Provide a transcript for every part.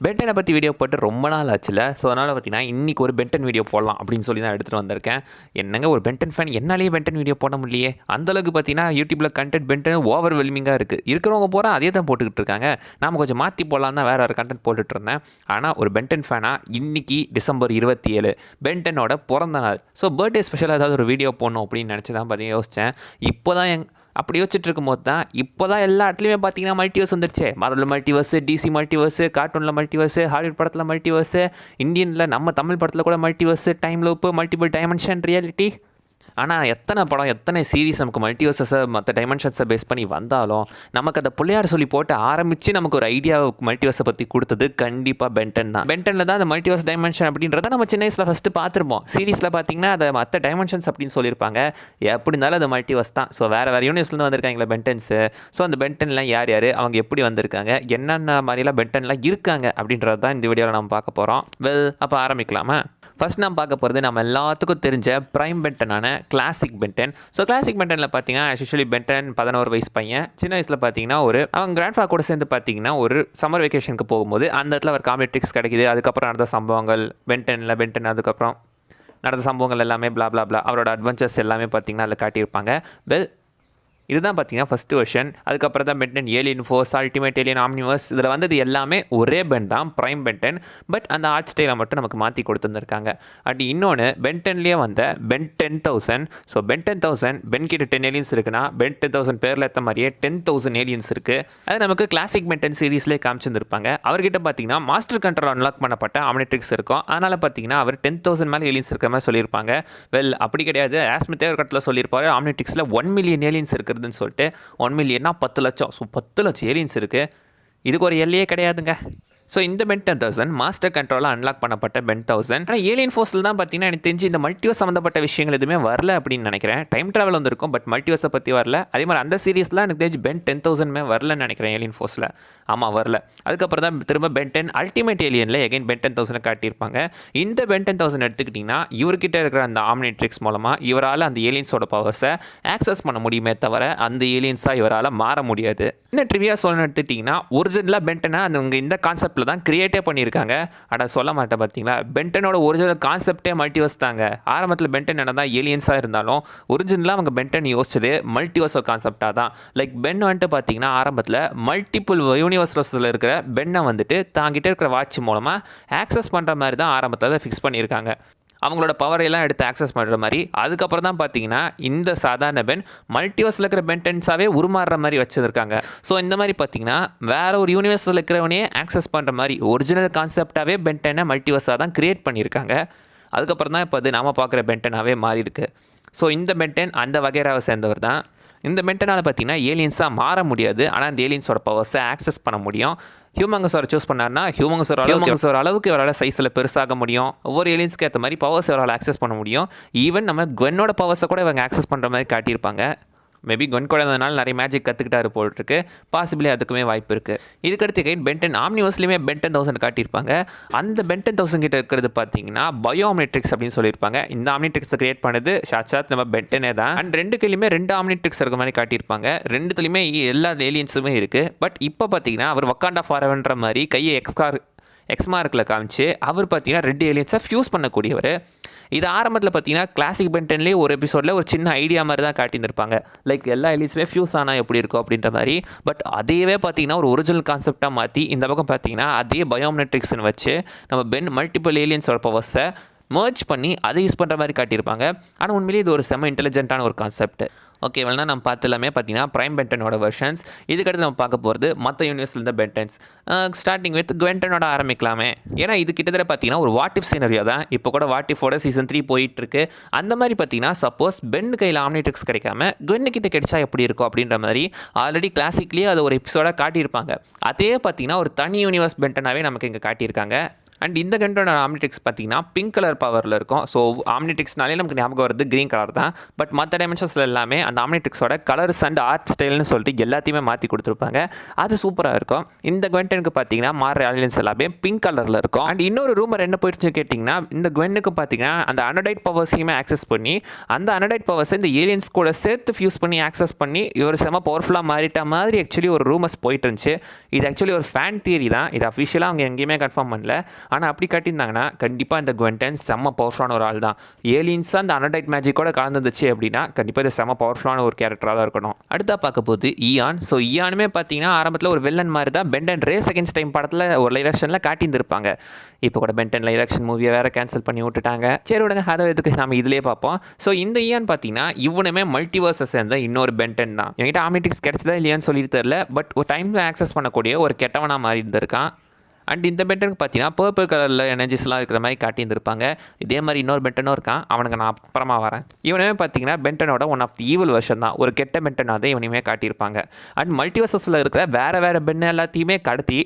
பென்டனை பற்றி வீடியோ போட்டு ரொம்ப நாள் ஆச்சுல. ஸோ அதனால் பார்த்தீங்கன்னா இன்றைக்கி ஒரு பென்டன் வீடியோ போடலாம் அப்படின்னு சொல்லி தான் எடுத்துகிட்டு வந்திருக்கேன். என்னங்க ஒரு பென்டன் ஃபேன் என்னாலேயே பென்டன் வீடியோ போட முடியலையே. அந்தளவுக்கு பார்த்தீங்கன்னா யூடியூப்பில் கண்டென்ட் பென்டன் ஓவர் வெல்மிங்காக இருக்குது. இருக்கிறவங்க போகிற அதே தான் போட்டுக்கிட்டு இருக்காங்க. நாம் கொஞ்சம் மாற்றி போடலாம் தான் வேறு கண்டென்ட் போட்டுட்டு இருந்தேன். ஆனால் ஒரு பென்டன் ஃபேனாக இன்றைக்கி டிசம்பர் 27 பென்டனோட பிறந்த நாள். ஸோ பர்த்டே ஸ்பெஷலாக ஏதாவது ஒரு வீடியோ போடணும் அப்படின்னு நினச்சி தான் பார்த்தீங்கன்னா யோசித்தேன். இப்போ தான் அப்படி யோசிச்சுட்டு இருக்கும்போது தான் இப்போ தான் எல்லா இடத்துலையுமே பார்த்தீங்கன்னா மல்டிவர்ஸ் வந்துடுச்சு. மார்வல் மல்டிவர்ஸு, டிசி மல்டிவர்ஸு, கார்ட்டூனில் மல்டிவர்ஸு, ஹாலிவுட் படத்தில் மல்டிவர்ஸு, இந்தியனில் நம்ம தமிழ் படத்தில் கூட multiverse, time loop, multiple dimension reality. ஆனால் எத்தனை படம் எத்தனை சீரீஸ் நமக்கு மல்டிவர்ஸஸை மற்ற டைமென்ஷன்ஸை பேஸ் பண்ணி வந்தாலும் நமக்கு அதை பிள்ளையார் சொல்லி போட்டு ஆரம்பித்து நமக்கு ஒரு ஐடியா மல்டிவர்ஸை பற்றி கொடுத்தது கண்டிப்பாக பென்டன் தான். பென்டனில் தான் அந்த மல்டிவர்ஸ் டைமென்ஷன் அப்படின்றத நம்ம சின்ன வயசில் ஃபஸ்ட்டு பார்த்துருப்போம். சீரீஸில் பார்த்தீங்கன்னா அதை மற்ற டைமென்ஷன்ஸ் அப்படின்னு சொல்லியிருப்பாங்க. எப்படி இருந்தாலும் அது மல்டிவர்ஸ் தான். ஸோ வேறு யூனிவர்ஸ்லேருந்து வந்திருக்காங்களா பென்டன்ஸு. ஸோ அந்த பென்டன்லாம் யார் யார், அவங்க எப்படி வந்திருக்காங்க, என்னென்ன மாதிரிலாம் பென்டன்லாம் இருக்காங்க அப்படின்றது தான் இந்த வீடியோவில் நம்ம பார்க்க போகிறோம். அப்போ ஆரம்பிக்கலாமா? ஃபர்ஸ்ட் நம்ம பார்க்க போகிறது நம்ம எல்லாத்துக்கும் தெரிஞ்ச ப்ரைம் பென்டனான கிளாசிக் பென்டன். ஸோ கிளாசிக் பென்டனில் பார்த்தீங்கன்னா ஆக்சுவலி பென்டன் 11 வயசு பையன். சின்ன வயசில் பார்த்தீங்கன்னா அவங்க கிராண்ட்ஃபா கூட சேர்ந்து பார்த்தீங்கன்னா ஒரு சம்மர் வெக்கேஷனுக்கு போகும்போது அந்த இடத்துல ஒரு காமெடி ட்ரிக்ஸ் கிடைக்குது. அதுக்கப்புறம் நடந்த சம்பவங்கள் பென்டன் அதுக்கப்புறம் நடந்த சம்பவங்கள் எல்லாமே பிளா பிளா பிளா அவரோட அட்வென்ச்சர்ஸ் எல்லாமே பார்த்தீங்கன்னா அதில் காட்டியிருப்பாங்க. இதுதான் பார்த்தீங்கன்னா ஃபஸ்ட்டு வெர்ஷன். அதுக்கப்புறம் தான் Ben 10 alien force, ultimate alien, Omniverse, இதில் வந்தது எல்லாமே ஒரே பென் தான், ப்ரைம் பென்டன். பட் அந்த ஆர்ட் ஸ்டைலை மட்டும் நமக்கு மாற்றி கொடுத்துருந்துருக்காங்க. அப்படி இன்னொன்று பென்டன்லேயே வந்த பென் 10,000. ஸோ பென் 10,000 பென் கிட்ட 10 ஏலியன்ஸ் இருக்குன்னா பென் 10,000 பேரில் ஏற்ற மாதிரியே 10,000 ஏலியன்ஸ் இருக்குது. அது நமக்கு கிளாசிக் பென்டன் சீரீஸ்லேயே காமிச்சிருந்துருப்பாங்க. அவர்கிட்ட பார்த்தீங்கன்னா மாஸ்டர் கண்ட்ரோல் அன்லாக் பண்ணப்பட்ட ஆம்னிட்ரிக்ஸ் இருக்கும். அதனால் பார்த்தீங்கன்னா அவர் 10,000 மேலே ஏலியன்ஸ் இருக்கிற மாதிரி சொல்லியிருப்பாங்க. அப்படி கிடையாது. ஆஸ்மித்தே ஒரு கட்டத்தில் சொல்லியிருப்பாரு ஆம்னிட்ரிக்ஸில் 1 மில்லியன் ஏலியன்ஸ் இருக்குது சொல்லிட்டு. 1 மில்லியன்னா 10 லட்சம். ஸோ 10 லட்சம் ஏலியன்ஸ் இருக்குது. இதுக்கு ஒரு எல்லையே கிடையாதுங்க. ஸோ இந்த பென் 10,000 மாஸ்டர் கண்ட்ரோலாக அன்லாக் பண்ணப்பட்ட பென் 1000. ஆனால் ஏலியன் ஃபோர்ஸில் தான் பார்த்தீங்கன்னா எனக்கு தெரிஞ்சு இந்த மல்டிவர்ஸ் சம்மந்தப்பட்ட விஷயங்கள் எதுவுமே வரல அப்படின்னு நினைக்கிறேன். டைம் ட்ராவல் வந்திருக்கும், பட் மல்டிவர்ஸை பற்றி வரல. அதே மாதிரி அந்த சீரீஸ்லாம் எனக்கு தெரிஞ்சு பென் 10,000 வரலன்னு நினைக்கிறேன் ஏலியன் ஃபோர்ஸில். ஆமாம், வரல. அதுக்கப்புறம் தான் திரும்ப பென் 10 அல்டிமேட் ஏலியனில் எகைன் பென் 10,000 காட்டியிருப்பாங்க. இந்த பென் 10,000 எடுத்துக்கிட்டிங்கன்னா இவர்கிட்ட இருக்கிற அந்த ஆம்னிட்ரிக்ஸ் மூலமாக இவரால் அந்த ஏலியன்ஸோட பவர்ஸை ஆக்சஸ் பண்ண முடியுமே தவிர அந்த ஏலியன்ஸாக இவரால் மாற முடியாது. இன்னும் ட்ரிவியா சொல்லணும்னு எடுத்துக்கிட்டிங்கன்னா ஒரிஜினலாக பென்டனை அந்த இந்த கான்செப்டில் தான் கிரியேட்டே பண்ணியிருக்காங்க. ஆனால் சொல்ல மாட்டேன் பார்த்தீங்களா, பென்டனோட ஒரிஜினல் கான்செப்டே மல்டிவர்ஸ் தாங்க. ஆரம்பத்தில் பென்டன் என்ன தான் ஏலியன்ஸாக இருந்தாலும் ஒரிஜினலாக அவங்க பென்டன் யோசிச்சது மல்டிவர்ஸ் கான்செப்டாக தான். லைக் பென் வந்துட்டு பார்த்தீங்கன்னா ஆரம்பத்தில் மல்டிபிள் யூனிவர்ஸில் இருக்கிற பென்னை வந்துட்டு தாங்கிட்ட இருக்கிற வாட்ச் மூலமாக ஆக்சஸ் பண்ணுற மாதிரி தான் ஆரம்பத்தில் ஃபிக்ஸ் பண்ணியிருக்காங்க. அவங்களோட பவரையெல்லாம் எடுத்து ஆக்சஸ் பண்ணுற மாதிரி. அதுக்கப்புறம் தான் பார்த்தீங்கன்னா இந்த சாதாரண பென் மல்டிவர்ஸில் இருக்கிற பென்டன்ஸாகவே உருமாறுற மாதிரி வச்சுருக்காங்க. ஸோ இந்த மாதிரி பார்த்தீங்கன்னா வேறு ஒரு யூனிவர்ஸில் இருக்கிறவனே ஆக்சஸ் பண்ணுற மாதிரி ஒரிஜினல் கான்செப்டாகவே பென்டனை மல்டிவர்ஸாக தான் க்ரியேட் பண்ணியிருக்காங்க. அதுக்கப்புறம் தான் இப்போ அது நாம் பார்க்குற பென்டனாகவே மாறி இருக்குது. ஸோ இந்த பென்டன் அந்த வகைராவை சேர்ந்தவர் தான். இந்த பென்டனால் பார்த்தீங்கன்னா ஏலியன்ஸாக மாற முடியாது, ஆனால் அந்த ஏலியன்ஸோட பவர்ஸை ஆக்சஸ் பண்ண முடியும். ஹியூமங்கஸோரை சூஸ் பண்ணார்னா ஹியூமங்கஸோர அளவுக்கு இவரால் சைஸில் பெருசாக முடியும். ஒவ்வொரு ஏலியன்ஸ்க்கு ஏற்ற மாதிரி பவர்ஸ் இவரால் ஆக்சஸ் பண்ண முடியும். ஈவன் நம்ம குவென்னோட பவர்ஸை கூட இவங்க ஆக்சஸ் பண்ணுற மாதிரி காட்டியிருப்பாங்க. மேபி குவென் கூட இருந்ததுனால நிறைய மேஜிக் கற்றுக்கிட்டாரு போட்டுருக்கு. பாசிபிளி அதுக்குமே வாய்ப்பு இருக்குது. இதுக்கடுத்து கைட் பென்டன் ஆம்னிவர்ஸ்லையுமே பென் 10,000 காட்டியிருப்பாங்க. அந்த பென் 10,000 கிட்ட இருக்கிறது பார்த்தீங்கன்னா பயோ ஆம்னிட்ரிக்ஸ் அப்படின்னு சொல்லியிருப்பாங்க. இந்த ஆம்னிட்ரிக்ஸை கிரியேட் பண்ணது சாட்சாத் நம்ம பென்டனே தான். அண்ட் 2 கையிலுமே 2 ஆம்னிட்ரிக்ஸ் இருக்க மாதிரி காட்டியிருப்பாங்க. 2துலையுமே எல்லா ஏலியன்ஸுமே இருக்குது. பட் இப்போ பார்த்தீங்கன்னா அவர் வக்காண்டா ஃபாரெவர்ன்ற மாதிரி கையை எக்ஸ்மார்க்கில் காமிச்சு அவர் பார்த்தீங்கன்னா 2 ஏலியன்ஸை ஃபியூஸ் பண்ணக்கூடியவர். இது ஆரம்பத்தில் பார்த்தீங்கன்னா கிளாசிக் பென்டன்லேயே ஒரு எபிசோடில் ஒரு சின்ன ஐடியா மாதிரி தான் காட்டியிருந்திருப்பாங்க. லைக் எல்லா ஏலியன்ஸுமே ஃபியூஸ் ஆனால் எப்படி இருக்கும் அப்படின்ற மாதிரி. பட் அதையவே பார்த்தீங்கன்னா ஒரு ஒரிஜினல் கான்செப்டாக மாற்றி இந்த பக்கம் பார்த்தீங்கன்னா அதே பயோமெட்ரிக்ஸ்னு வச்சு நம்ம பென் மல்டிபிள் ஏலியன்ஸோட பவர்ஸை மர்ஜ் பண்ணி அதை யூஸ் பண்ணுற மாதிரி காட்டியிருப்பாங்க. ஆனால் உண்மையிலேயே இது ஒரு செம இன்டெலிஜென்ட்டான ஒரு கான்செப்ட். ஓகே, வேணா நம்ம பார்த்து எல்லாமே பார்த்தீங்கன்னா ப்ரைம் பென்டனோட வெர்ஷன்ஸ். இதுக்கடுத்து நம்ம பார்க்க போகிறது மற்ற யூனிவர்ஸில் இருந்த பென்டன்ஸ். Starting with குவென்டனோட ஆரம்பிக்கலாமே. ஏன்னா இது கிட்டத்தட்ட பார்த்தீங்கன்னா ஒரு வாட் இஃப் சீனரியா தான். இப்போ கூட வாட் இஃபோட சீசன் 3 போயிட்டுருக்கு. அந்த மாதிரி பார்த்தீங்கன்னா சப்போஸ் பென் கையில் ஆம்னிட்ரிக்ஸ் கிடைக்காம குவென்னு கிட்ட கிடைச்சா எப்படி இருக்கும் அப்படின்ற மாதிரி ஆல்ரெடி கிளாசிக்லேயே அது ஒரு எபிசோடாக காட்டியிருப்பாங்க. அதே பார்த்தீங்கன்னா ஒரு தனி யூனிவர்ஸ் பென்டனாகவே நமக்கு இங்கே காட்டியிருக்காங்க. அண்ட் இந்த கண்டோட ஆம்னிட்ரிக்ஸ் பார்த்தீங்கன்னா பிங்க் கலர் பவரில் இருக்கும். ஸோ ஆம்னிட்ரிக்ஸ்னாலே நமக்கு ஞாபகம் வருது க்ரீன் கலர் தான். பட் மற்ற டைமென்ஷன்ஸில் எல்லாமே அந்த ஆம்னிட்ரிக்ஸோட கலர்ஸ் அண்ட் ஆர்ட் ஸ்டைல்னு சொல்லிட்டு எல்லாத்தையுமே மாற்றி கொடுத்துருப்பாங்க. அது சூப்பராக இருக்கும். இந்த குவென்டனுக்கு பார்த்தீங்கன்னா மாற ஆலியன்ஸ் எல்லாமே பிங்க் கலரில் இருக்கும். அண்ட் இன்னொரு ரூமர் என்ன போயிடுச்சு கேட்டிங்கன்னா, இந்த குவென்னுக்கு பார்த்தீங்கன்னா அந்த அனடைட் பவர்ஸையுமே ஆக்சஸ் பண்ணி அந்த அனடைட் பவர்ஸை இந்த ஏலியன்ஸ் கூட சேர்த்து ஃபியூஸ் பண்ணி ஆக்சஸ் பண்ணி இவர் செம பவர்ஃபுல்லாக மாறிட்ட மாதிரி ஆக்சுவலி ஒரு ரூமர்ஸ் போயிட்டு இருந்துச்சு. இது ஆக்சுவலி ஒரு ஃபேன் தியரி தான். இது அஃபிஷியலாக அவங்க எங்கேயுமே கன்ஃபார்ம் பண்ணல. ஆனால் அப்படி காட்டியிருந்தாங்கன்னா கண்டிப்பாக இந்த குவென்டன் செம்ம பவர்ஃபுல்லான ஒரு ஆள் தான். ஏலியன்ஸாக அந்த அனடைட் மேஜிக்கோட கலந்துருச்சு அப்படின்னா கண்டிப்பாக இது செம்ம பவர்ஃபுல்லான ஒரு கேரக்டராக தான் இருக்கணும். அடுத்தா பார்க்க போது ஈயான். ஸோ ஈயானுமே பார்த்தீங்கன்னா ஆரம்பத்தில் ஒரு வில்லன் மாதிரி தான் பென்டன் ரேஸ் அகேன்ஸ்ட் டைம் படத்தில் ஒரு லைவ் ஆக்ஷனில் காட்டியிருந்திருப்பாங்க. இப்போ கூட பென்டன் லைவ் ஆக்ஷன் மூவியை வேறு கேன்சல் பண்ணி விட்டுட்டாங்க. சரி விடுங்க, அதை எதுக்கு நம்ம இதிலே பார்ப்போம். ஸோ இந்த ஈயான் பார்த்தீங்கன்னா இவனுமே மல்டிவர்ஸை சேர்ந்த இன்னொரு பென்டன் தான். என்கிட்ட ஆம்னிட்ரிக்ஸ் கிடைச்சதா இல்லையான்னு சொல்லிட்டு தெரியல. பட் ஒரு டைமில் ஆக்சஸ் பண்ணக்கூடிய ஒரு கெட்டவனா மாதிரி இருந்திருக்கான். அண்ட் இந்த பென்டனுக்கு பார்த்தீங்கன்னா பர்பிள் கலரில் எனர்ஜிஸ்லாம் இருக்கிற மாதிரி காட்டியிருந்திருப்பாங்க. இதே மாதிரி இன்னொரு பென்டனும் இருக்கான். அவனுக்கு நான் அப்புறமா வரேன். இவனுமே பார்த்தீங்கன்னா பென்டனோட one of the evil version தான். ஒரு கெட்ட பென்டனாக தான் இவனையுமே காட்டியிருப்பாங்க. அண்ட் மல்டிவர்சஸில் இருக்கிற வேறு பென் எல்லாத்தையுமே கடத்தி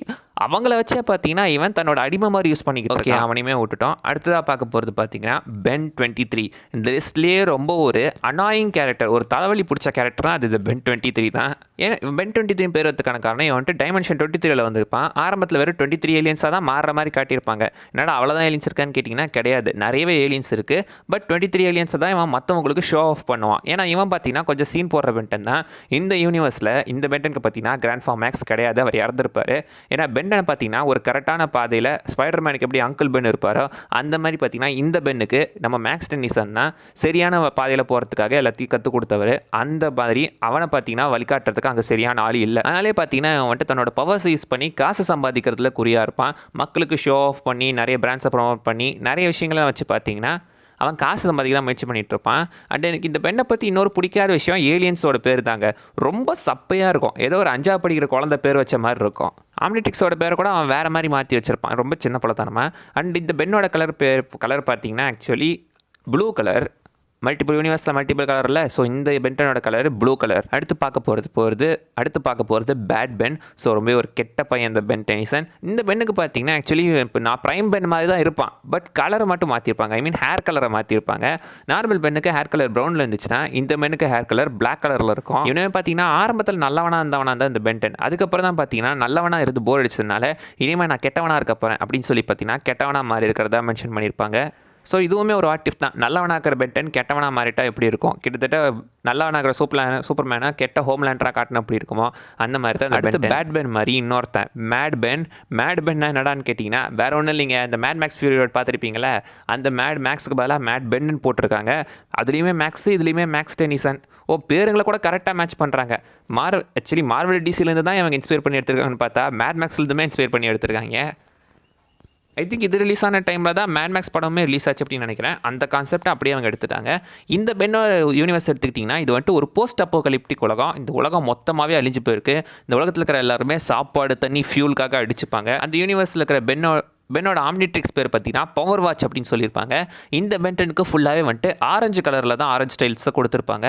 அவங்கள வச்சே பார்த்தீங்கன்னா இவன் தன்னோட அடிமை மாதிரி யூஸ் பண்ணிக்கிட்டு ஓகே அவனையுமே விட்டுட்டோம். அடுத்ததாக பார்க்க போகிறது பார்த்தீங்கன்னா பென் 23. இந்த லிஸ்ட்லேயே ரொம்ப ஒரு அனாயிங் கேரக்டர், ஒரு தலைவலி பிடிச்ச கேரக்டர் தான் அது இது பென் 23 தான். ஏன்னா பென் 23 பேர் வரதுக்கான காரணம் இவன் வந்துட்டு டைமென்ஷன் 23ல் வந்திருப்பான். ஆரம்பத்தில் வெறும் 23 ஏலியன்ஸாக தான் மாறுற மாதிரி காட்டியிருப்பாங்க. என்னடா அவ்வளோதான் ஏலியன்ஸ் இருக்கான்னு கேட்டிங்கன்னா கிடையாது, நிறையவே ஏலியன்ஸ் இருக்குது. பட் 23 ஏலியன்ஸை தான் இவன் மற்றவங்களுக்கு ஷோ ஆஃப் பண்ணுவான். ஏன்னா இவன் பார்த்தீங்கன்னா கொஞ்சம் சீன் போடுற பென்டன் தான். இந்த யூனிவர்ஸில் இந்த பென்டனுக்கு பார்த்தீங்கன்னா கிராண்ட் ஃபார்ம் மேக்ஸ் கிடையாது, அவர் இறந்துருப்பார். ஏன்னா பென்டனை பார்த்தீங்கன்னா ஒரு கரெக்டான பாதையில் ஸ்பைடர்மேனுக்கு எப்படி அங்கிள் பென் இருப்பாரோ அந்த மாதிரி பார்த்தீங்கன்னா இந்த பென்னுக்கு நம்ம மேக்ஸ் டென்னிசன் தான் சரியான பாதையில் போகிறதுக்காக எல்லாத்தையும் கற்றுக் கொடுத்தவர். அந்த மாதிரி அவனை பார்த்தீங்கன்னா வழிகாட்டுறதுக்கு அங்கே சரியான ஆள் இல்லை. அதனாலே பார்த்தீங்கன்னா அவன் வந்துட்டு தன்னோட பவர்ஸ் யூஸ் பண்ணி காசு சம்பாதிக்கிறதுல குறியாக இருப்பான். மக்களுக்கு ஷோ ஆஃப் பண்ணி நிறைய பிராண்ட்ஸை ப்ரொமோட் பண்ணி நிறைய விஷயங்களை வச்சு பார்த்தீங்கன்னா அவன் காசு சம்பாதிக்க தான் முயற்சி பண்ணிகிட்டு இருப்பான். அண்ட் எனக்கு இந்த பெண்ணை பற்றி இன்னொரு பிடிக்காத விஷயம் ஏலியன்ஸோட பேர் தாங்க. ரொம்ப சப்பையாக இருக்கும். ஏதோ ஒரு 5ஆவது படிக்கிற குழந்தை பேர் வச்ச மாதிரி இருக்கும். ஆம்னிட்ரிக்ஸோட பேரை கூட அவன் வேறு மாதிரி மாற்றி வச்சுருப்பான், ரொம்ப சின்ன பழத்தனமாக. அண்ட் இந்த பெண்ணோட கலர் பார்த்தீங்கன்னா ஆக்சுவலி ப்ளூ கலர். மல்டிபிள் யூனிவர்ஸில் மல்டிபிள் கலரில். ஸோ இந்த பென்டனோட கலர் ப்ளூ கலர். அடுத்து பார்க்க போகிறது பேட் பென். ஸோ ரொம்ப ஒரு கெட்ட பையன் இந்த பென் டெனிசன். இந்த பெண்ணுக்கு பார்த்தீங்கன்னா ஆக்சுவலி இப்போ நான் ப்ரைம் பென் மாதிரி தான் இருப்பான். பட் கலரை மட்டும் மாற்றிருப்பாங்க. ஐ மீன் ஹேர் கலரை மாற்றிருப்பாங்க. நார்மல் பெண்ணுக்கு ஹேர் கலர் ப்ரௌனில் இருந்துச்சுன்னா இந்த பெண்ணுக்கு ஹேர் கலர் பிளாக் கலரில் இருக்கும். இவனே பார்த்தீங்கன்னா ஆரம்பத்தில் நல்லவனாக இருந்தவனா தான் இந்த பென்டன். அதுக்கப்புறம் தான் பார்த்தீங்கன்னா நல்லவனாக இருந்து போர் அடிச்சதுனால இனிமேல் நான் கெட்டவனாக இருக்க போகிறேன் அப்படின்னு சொல்லி பார்த்தீங்கன்னா கெட்டவனாக மாறி இருக்கிறதா மென்ஷன் பண்ணியிருப்பாங்க. ஸோ இதுவுமே ஒரு வாட் இஃப் தான். நல்லவனாக்கிற பென்டன் கெட்டவனாக மாறிட்டா எப்படி இருக்கும்? கிட்டத்தட்ட நல்லவனாக்கிற சூப்பர்மேனாக கெட்ட ஹோம்லேண்டராக காட்டின எப்படி இருக்குமோ அந்த மாதிரி தான். அடுத்து பேட் பென் மாதிரி இன்னொருத்தன் மேட் பென்னா என்னடான்னு கேட்டிங்கன்னா வேறு ஒன்றும் இல்லைங்க. இந்த மேட் மேக்ஸ் ஃபியூரி பார்த்துருப்பீங்களே, அந்த மேட் மேக்ஸுக்கு பதிலாக மேட் பென்னு போட்டிருக்காங்க. அதுலேயுமே மேக்ஸு, இதுலேயுமே மேக்ஸ் டெனிசன். பேருங்களை கூட கரெக்டாக மேட்ச் பண்ணுறாங்க. ஆக்சுவலி மார்வல் டிசிலேருந்து தான் இவங்க இன்ஸ்பயர் பண்ணி எடுத்துருக்காங்கன்னு பார்த்தா மேட் மேக்ஸ்லேருந்துமே இன்ஸ்பயர் பண்ணி எடுத்துருக்காங்க. ஐ திங்க் இது ரிலீஸ் ஆன டைமில் தான் மேட் மேக்ஸ் படமே ரிலீஸ் ஆச்சு அப்படின்னு நினைக்கிறேன். அந்த கான்செப்டை அப்படியே அவங்க எடுத்துட்டாங்க. இந்த பென்னோட யூனிவர்ஸ் எடுத்துக்கிட்டிங்கன்னா இது வந்துட்டு ஒரு போஸ்ட் அப்போகலிப்டிக் உலகம். இந்த உலகம் மொத்தமாகவே அழிஞ்சு போயிருக்கு. இந்த உலகத்தில் இருக்கிற எல்லாருமே சாப்பாடு தண்ணி ஃபியூலுக்காக அடிச்சுப்பாங்க. அந்த யூனிவர்ஸில் இருக்கிற பென்னோட ஆம்னிட்ரிக்ஸ் பேர் பார்த்தீங்கன்னா பவர் வாட்ச் அப்படின்னு சொல்லியிருப்பாங்க. இந்த பென்டனுக்கு ஃபுல்லாகவே வந்துட்டு ஆரஞ்சு கலரில் தான் ஆரஞ்சு ஸ்டைல்ஸை கொடுத்துருப்பாங்க.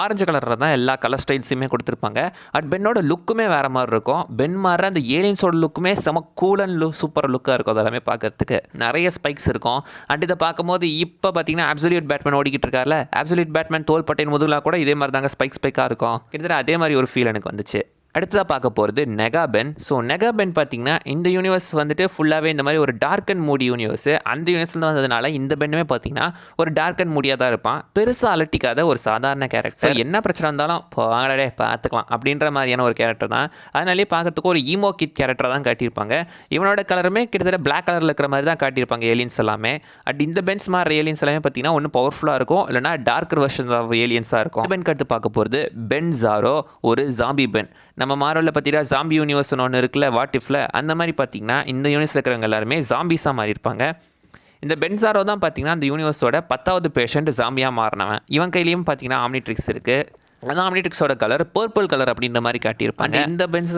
ஆரஞ்சு கலரில் தான் எல்லா கலர் ஸ்டைல்ஸுமே கொடுத்துருப்பாங்க. அட் பென்னோட லுக்குமே வேறு மாதிரி இருக்கும். பென் மாற அந்த ஏலியன்ஸோட லுக்குமே செம கூல் அண்ட் சூப்பர் லுக்காக இருக்கும். அதெல்லாமே பார்க்கறதுக்கு நிறைய ஸ்பைக்ஸ் இருக்கும். அண்ட் இதை பார்க்கும்போது இப்போ பார்த்தீங்கன்னா அப்சல்யூட் பேட்மேன் ஓடிக்கிட்டு இருக்கார்ல, அப்சல்யூட் பேட்மேன் தோல் பட்டையின் முதுகுலாம் கூட இதே மாதிரி தாங்க ஸ்பைக்காக இருக்கும். கிட்டத்தட்ட அதே மாதிரி ஒரு ஃபீல் எனக்கு வந்துச்சு. அடுத்ததாக பார்க்க போகிறது நெகாபென். ஸோ நெகாபென் பார்த்தீங்கன்னா இந்த யூனிவர்ஸ் வந்துட்டு ஃபுல்லாகவே இந்த மாதிரி ஒரு டார்க் அண்ட் மூடி யூனிவர்ஸ். அந்த யூனிவர்ஸில் வந்ததுனால இந்த பெண்ணுமே பார்த்தீங்கன்னா ஒரு டார்க் அண்ட் மூடியாக தான் இருப்பான். பெருசாக அலட்டிக்காத ஒரு சாதாரண கேரக்டர். என்ன பிரச்சனை இருந்தாலும் வாங்கடே பார்த்துக்கலாம் அப்படின்ற மாதிரியான ஒரு கேரக்டர் தான். அதனாலே பார்க்கறதுக்கு ஒரு ஈமோ கிட் கேரக்டர் தான் காட்டியிருப்பாங்க. இவனோட கலருமே கிட்டத்தட்ட பிளாக் கலரில் இருக்கிற மாதிரி தான் காட்டியிருப்பாங்க ஏலியன்ஸ் எல்லாமே. அட் இந்த பென்ஸ் மாதிரி ஏலியன்ஸ் எல்லாமே பார்த்தீங்கன்னா ஒன்று பவர்ஃபுல்லாக இருக்கும், இல்லைனா டார்க்கர் வெர்ஷன்ஸ் ஆஃப் ஏலியன்ஸாக இருக்கும். பென் கட்டு பார்க்க போகிறது பென் ஜாரோ, ஒரு ஜாம்பி பென். நம்ம மார்வலில் பார்த்தீங்கன்னா ஜாம்பி யூனிவர்ஸ்னு ஒன்று இருக்குல்ல, வாட் இஃப்ல, அந்த மாதிரி பார்த்தீங்கன்னா இந்த யூனிவர்ஸில் இருக்கிறவங்க எல்லாருமே ஜாம்பிஸாக மாறி இருப்பாங்க. இந்த பென்சாரோ தான் பார்த்தீங்கன்னா அந்த யூனிவர்ஸோட 10வது பேஷண்ட் ஜாம்பியாக மாறினவன். இவன் கையிலையும் பார்த்தீங்கன்னா ஆம்னிட்ரிக்ஸ் இருக்குது. அந்த ஆம்னிட்ரிக்ஸோட கலர் பர்பிள் கலர் அப்படின்ற மாதிரி காட்டியிருப்பாங்க. இந்த பென்ஸ்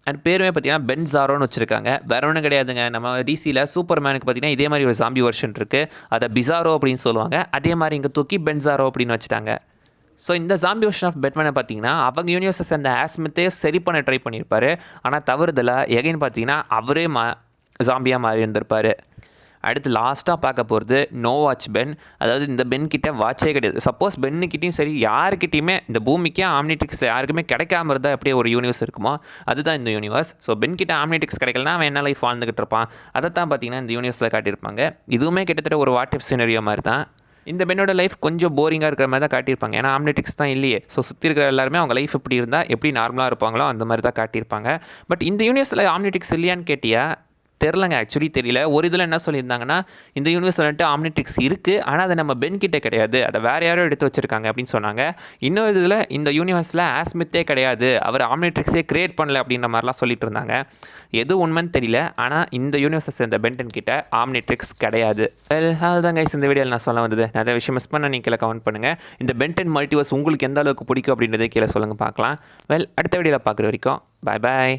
அண்ட் பேருமே பார்த்தீங்கன்னா பென்சாரோன்னு வச்சுருக்காங்க. வேற ஒன்றும் கிடையாதுங்க. நம்ம டிசியில் சூப்பர்மேனுக்கு பார்த்தீங்கன்னா இதே மாதிரி ஒரு ஜாம்பி வெர்ஷன் இருக்குது, அதை பிசாரோ அப்படின்னு சொல்லுவாங்க. அதே மாதிரி இங்கே தூக்கி பென்சாரோ அப்படின்னு வச்சுட்டாங்க. ஸோ இந்த ஜாம்பி வெர்ஷன் ஆஃப் பேட்மேனை பார்த்தீங்கன்னா அவங்க யூனிவர்ஸை சேர்ந்த ஆஸ்மித்தே சரி பண்ண ட்ரை பண்ணியிருப்பார். ஆனால் தவறுதலை எகைன் பார்த்தீங்கன்னா அவரே ஜாம்பியாக மாறி இருந்திருப்பார். அடுத்து லாஸ்ட்டாக பார்க்க போகிறது நோ வாட்ச் பென். அதாவது இந்த பென் கிட்ட வாட்சே கிடையாது. சப்போஸ் பென்னுக்கிட்டையும் சரி யாருக்கிட்டையுமே இந்த பூமிக்கே ஆம்னிட்ரிக்ஸ் யாருக்குமே கிடைக்காம இருந்தால் அப்படியே ஒரு யூனிவர்ஸ் இருக்குமோ அதுதான் இந்த யூனிவர்ஸ். ஸோ பென் கிட்ட ஆம்னிட்ரிக்ஸ் கிடைக்கலனா அவன் என்ன லைஃப் வாழ்ந்துகிட்டு இருப்பான். அதை தான் பார்த்தீங்கன்னா இந்த யூனிவர்ஸில் காட்டியிருப்பாங்க. இதுவுமே கிட்டத்தட்ட ஒரு வாட் இஃப் சினரியோ மாதிரி தான். இந்த பெண்ணோட லைஃப் கொஞ்சம் போரிங்காக இருக்கிற மாதிரி தான் காட்டியிருப்பாங்க. ஏன்னா ஆம்னிட்ரிக்ஸ் தான் இல்லையே. ஸோ சுற்றி இருக்கிற எல்லாருமே அவங்க லைஃப் எப்படி இருந்தால் எப்படி நார்மலாக இருப்பாங்களோ அந்த மாதிரி தான் காட்டியிருப்பாங்க. பட் இந்த யூனிவர்ஸில் ஆம்னிட்ரிக்ஸ் இல்லையான்னு கேட்டியா தெரிலங்க. ஆக்சுவலி தெரியல. ஒரு இதில் என்ன சொல்லியிருந்தாங்கன்னா இந்த யூனிவர்ஸில் வந்துட்டு ஆம்னிட்ரிக்ஸ் இருக்குது, ஆனால் அது நம்ம பென் கிட்டே கிடையாது, அதை வேறு யாரோ எடுத்து வச்சுருக்காங்க அப்படின்னு சொன்னாங்க. இன்னொரு இதில் இந்த யூனிவர்ஸில் ஆஸ்மித்தே கிடையாது, அவர் ஆம்னிட்ரிக்ஸே கிரியேட் பண்ணல அப்படின்ற மாதிரிலாம் சொல்லிட்டு இருந்தாங்க. எது உண்மைன்னு தெரியல. ஆனால் இந்த யூனிவர்ஸை சேர்ந்த பென்டன் கிட்ட ஆம்னிட்ரிக்ஸ் கிடையாது. அதுதான் கைஸ் இந்த வீடியோவில் நான் சொல்ல வந்தது. நிறைய விஷயம் மிஸ் பண்ண நீங்கள் கீழே கமெண்ட் பண்ணுங்கள். இந்த பென்டன் மல்டிவர்ஸ் உங்களுக்கு எந்த அளவுக்கு பிடிக்கும் அப்படின்றதே கீழே சொல்லுங்கள் பார்க்கலாம். அடுத்த வீடியோவில் பார்க்குற வரைக்கும் பாய் பாய்.